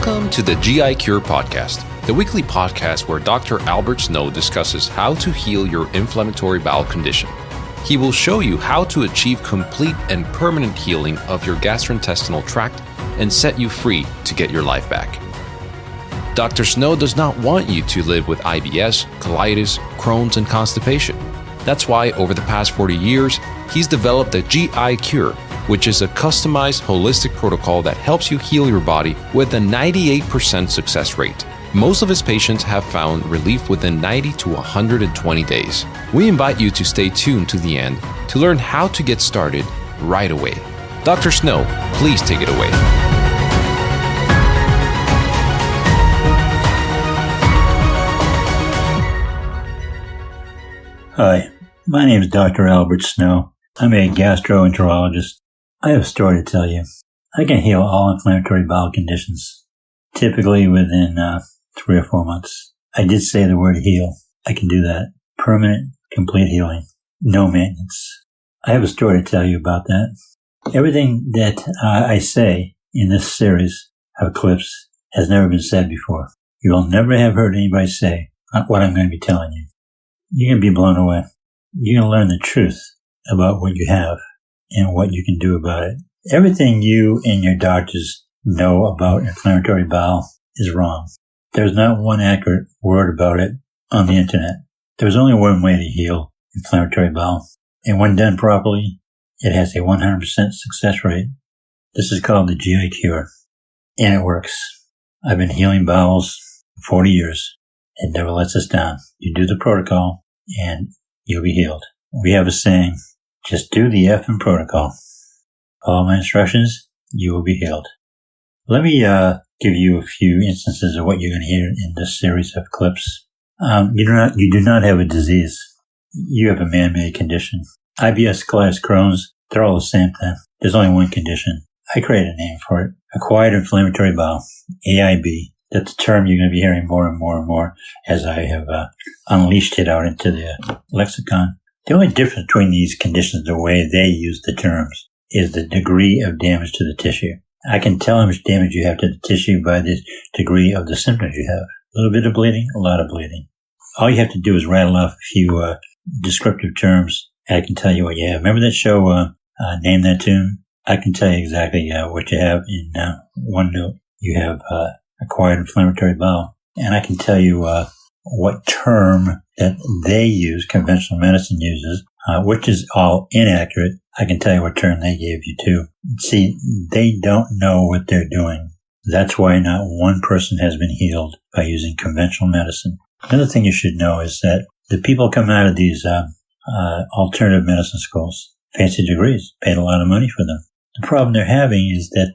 Welcome to the GI Cure Podcast, the weekly podcast where Dr. Albert Snow discusses how to heal your inflammatory bowel condition. He will show you how to achieve complete and permanent healing of your gastrointestinal tract and set you free to get your life back. Dr. Snow does not want you to live with IBS, colitis, Crohn's, and constipation. That's why over the past 40 years, he's developed the GI Cure, which is a customized holistic protocol that helps you heal your body with a 98% success rate. Most of his patients have found relief within 90 to 120 days. We invite you to stay tuned to the end to learn how to get started right away. Dr. Snow, please take it away. Hi, my name is Dr. Albert Snow. I'm a gastroenterologist. I have a story to tell you. I can heal all inflammatory bowel conditions, typically within 3 or 4 months. I did say the word heal. I can do that. Permanent, complete healing. No maintenance. I have a story to tell you about that. Everything that I say in this series of clips has never been said before. You will never have heard anybody say what I'm going to be telling you. You're going to be blown away. You're going to learn the truth about what you have and what you can do about it. Everything you and your doctors know about inflammatory bowel is wrong. There's not one accurate word about it on the internet. There's only one way to heal inflammatory bowel. And when done properly, it has a 100% success rate. This is called the GI Cure. And it works. I've been healing bowels for 40 years. It never lets us down. You do the protocol and you'll be healed. We have a saying, just do the effing protocol. Follow my instructions, you will be healed. Let me give you a few instances of what you're going to hear in this series of clips. You do not have a disease. You have a man-made condition. IBS, colitis, Crohn's, they're all the same thing. There's only one condition. I created a name for it. Acquired Inflammatory Bowel, AIB. That's a term you're going to be hearing more and more and more as I have unleashed it out into the lexicon. The only difference between these conditions, the way they use the terms, is the degree of damage to the tissue. I can tell how much damage you have to the tissue by the degree of the symptoms you have. A little bit of bleeding, a lot of bleeding. All you have to do is rattle off a few descriptive terms, and I can tell you what you have. Remember that show, Name That Tune? I can tell you exactly what you have in one note. You have acquired inflammatory bowel. And I can tell you what term that they use, conventional medicine uses, which is all inaccurate. I can tell you what term they gave you too. See, they don't know what they're doing. That's why not one person has been healed by using conventional medicine. Another thing you should know is that the people come out of these alternative medicine schools, fancy degrees, paid a lot of money for them. The problem they're having is that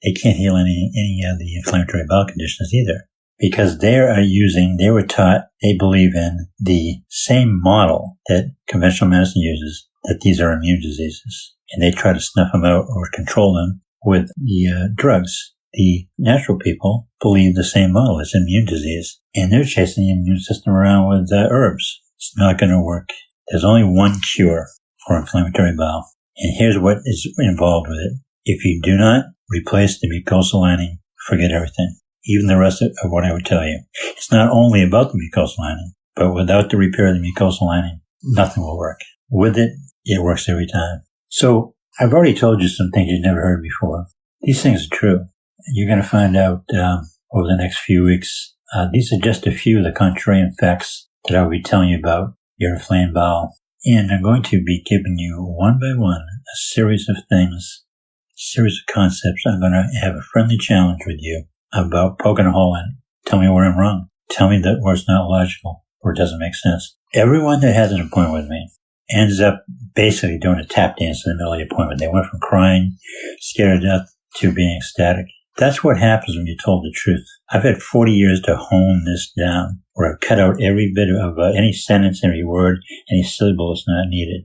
they can't heal any of the inflammatory bowel conditions either. Because they were taught, they believe in the same model that conventional medicine uses, that these are immune diseases. And they try to snuff them out or control them with the drugs. The natural people believe the same model as immune disease. And they're chasing the immune system around with herbs. It's not going to work. There's only one cure for inflammatory bowel. And here's what is involved with it. If you do not replace the mucosal lining, forget everything. Even the rest of what I would tell you. It's not only about the mucosal lining, but without the repair of the mucosal lining, nothing will work. With it, it works every time. So I've already told you some things you've never heard before. These things are true. You're going to find out over the next few weeks. These are just a few of the contrarian facts that I'll be telling you about your inflamed bowel. And I'm going to be giving you one by one a series of things, a series of concepts. I'm going to have a friendly challenge with you about poking a hole in it. Tell me where I'm wrong. Tell me that where it's not logical or it doesn't make sense. Everyone that has an appointment with me ends up basically doing a tap dance in the middle of the appointment. They went from crying, scared to death, to being ecstatic. That's what happens when you're told the truth. I've had 40 years to hone this down, where I've cut out every bit of any sentence, every word, any syllable that's not needed.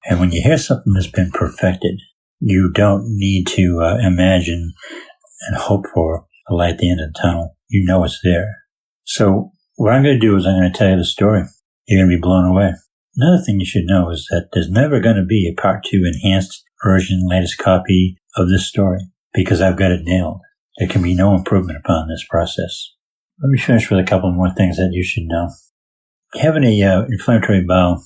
And when you hear something that's been perfected, you don't need to imagine and hope for a light at the end of the tunnel. You know it's there. So what I'm going to do is I'm going to tell you the story. You're going to be blown away. Another thing you should know is that there's never going to be a part 2 enhanced version, latest copy of this story, because I've got it nailed. there can be no improvement upon this process. Let me finish with a couple more things that you should know. Having a inflammatory bowel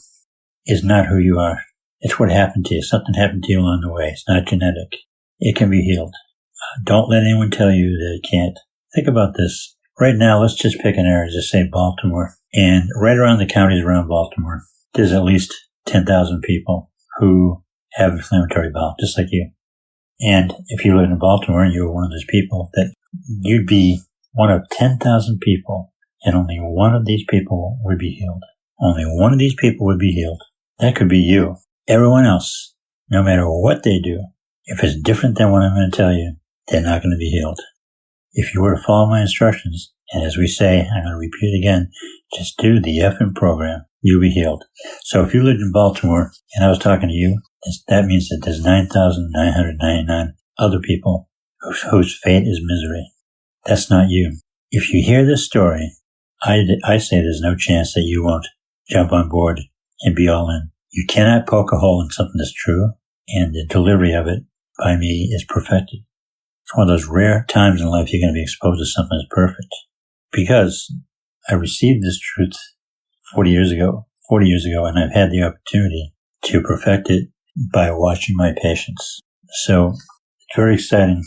is not who you are. It's what happened to you. Something happened to you along the way. It's not genetic. It can be healed. Don't let anyone tell you that it can't. Think about this. Right now, let's just pick an area, just say Baltimore. And right around the counties around Baltimore, there's at least 10,000 people who have inflammatory bowel, just like you. And if you lived in Baltimore and you were one of those people, that you'd be one of 10,000 people, and only one of these people would be healed. Only one of these people would be healed. That could be you. Everyone else, no matter what they do, if it's different than what I'm going to tell you, they're not going to be healed. If you were to follow my instructions, and as we say, I'm going to repeat it again, just do the effing program, you'll be healed. So if you lived in Baltimore and I was talking to you, that means that there's 9,999 other people whose fate is misery. That's not you. If you hear this story, I say there's no chance that you won't jump on board and be all in. You cannot poke a hole in something that's true, and the delivery of it by me is perfected. It's one of those rare times in life you're going to be exposed to something that's perfect. Because I received this truth 40 years ago, and I've had the opportunity to perfect it by watching my patients. So it's very exciting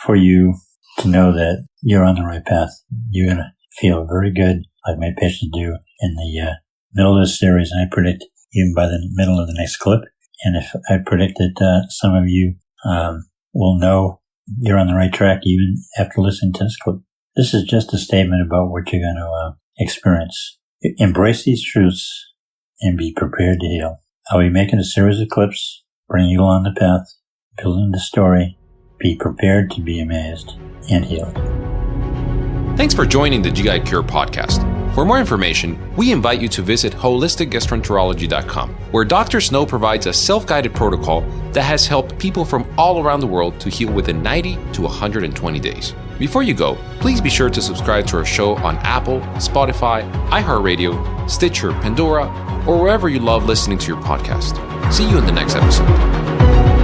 for you to know that you're on the right path. You're going to feel very good, like my patients do in the middle of this series, and I predict even by the middle of the next clip. And if I predict that some of you will know you're on the right track even after listening to this clip. This is just a statement about what you're going to experience. Embrace these truths and be prepared to heal. I'll be making a series of clips, bringing you along the path, building the story. Be prepared to be amazed and healed. Thanks for joining the GI Cure podcast. For more information, we invite you to visit holisticgastroenterology.com, where Dr. Snow provides a self-guided protocol that has helped people from all around the world to heal within 90 to 120 days. Before you go, please be sure to subscribe to our show on Apple, Spotify, iHeartRadio, Stitcher, Pandora, or wherever you love listening to your podcast. See you in the next episode.